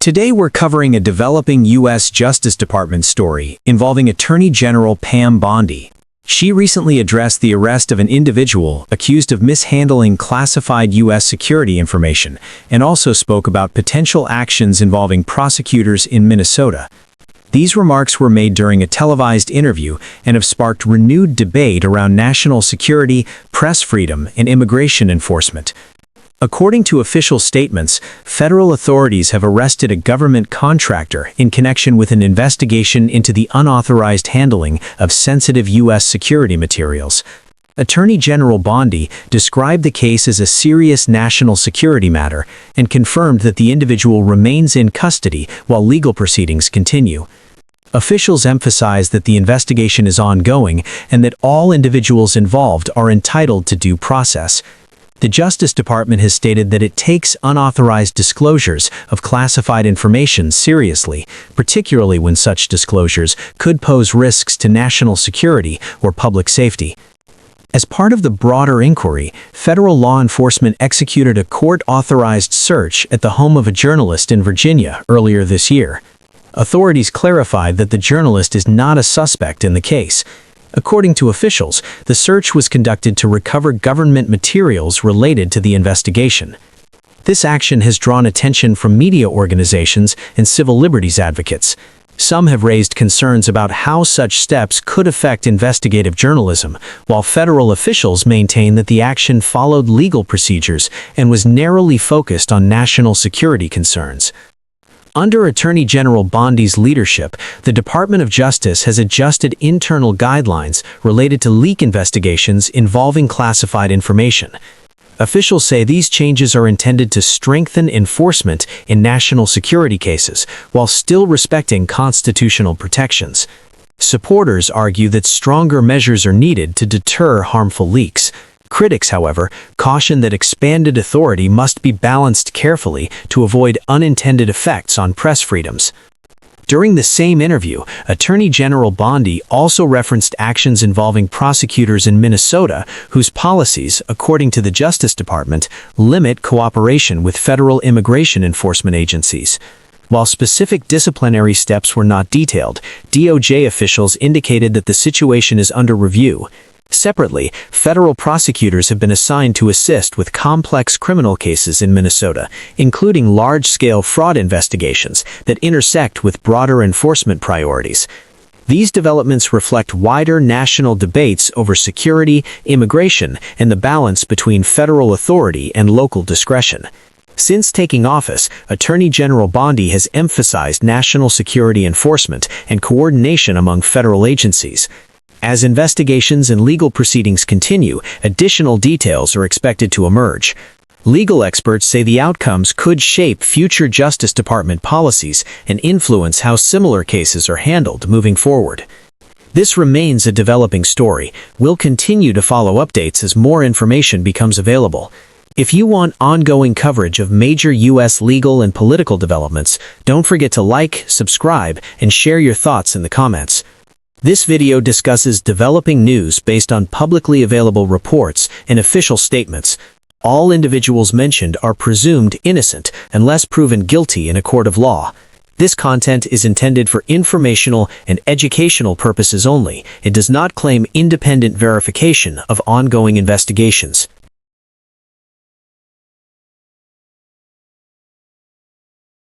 Today we're covering a developing U.S. Justice Department story involving Attorney General Pam Bondi. She recently addressed the arrest of an individual accused of mishandling classified U.S. security information and also spoke about potential actions involving prosecutors in Minnesota. These remarks were made during a televised interview and have sparked renewed debate around national security, press freedom, and immigration enforcement. According to official statements, federal authorities have arrested a government contractor in connection with an investigation into the unauthorized handling of sensitive U.S. security materials. Attorney General Bondi described the case as a serious national security matter and confirmed that the individual remains in custody while legal proceedings continue. Officials emphasized that the investigation is ongoing and that all individuals involved are entitled to due process. The Justice Department has stated that it takes unauthorized disclosures of classified information seriously, particularly when such disclosures could pose risks to national security or public safety. As part of the broader inquiry, federal law enforcement executed a court-authorized search at the home of a journalist in Virginia earlier this year. Authorities clarified that the journalist is not a suspect in the case. According to officials, the search was conducted to recover government materials related to the investigation. This action has drawn attention from media organizations and civil liberties advocates. Some have raised concerns about how such steps could affect investigative journalism, while federal officials maintain that the action followed legal procedures and was narrowly focused on national security concerns. Under Attorney General Bondi's leadership, the Department of Justice has adjusted internal guidelines related to leak investigations involving classified information. Officials say these changes are intended to strengthen enforcement in national security cases while still respecting constitutional protections. Supporters argue that stronger measures are needed to deter harmful leaks. Critics, however, caution that expanded authority must be balanced carefully to avoid unintended effects on press freedoms. During the same interview, Attorney General Bondi also referenced actions involving prosecutors in Minnesota whose policies, according to the Justice Department, limit cooperation with federal immigration enforcement agencies. While specific disciplinary steps were not detailed, DOJ officials indicated that the situation is under review. Separately, federal prosecutors have been assigned to assist with complex criminal cases in Minnesota, including large-scale fraud investigations that intersect with broader enforcement priorities. These developments reflect wider national debates over security, immigration, and the balance between federal authority and local discretion. Since taking office, Attorney General Bondi has emphasized national security enforcement and coordination among federal agencies. As investigations and legal proceedings continue, additional details are expected to emerge. Legal experts say the outcomes could shape future Justice Department policies and influence how similar cases are handled moving forward. This remains a developing story. We'll continue to follow updates as more information becomes available. If you want ongoing coverage of major U.S. legal and political developments, don't forget to like, subscribe, and share your thoughts in the comments. This video discusses developing news based on publicly available reports and official statements. All individuals mentioned are presumed innocent unless proven guilty in a court of law. This content is intended for informational and educational purposes only. It does not claim independent verification of ongoing investigations.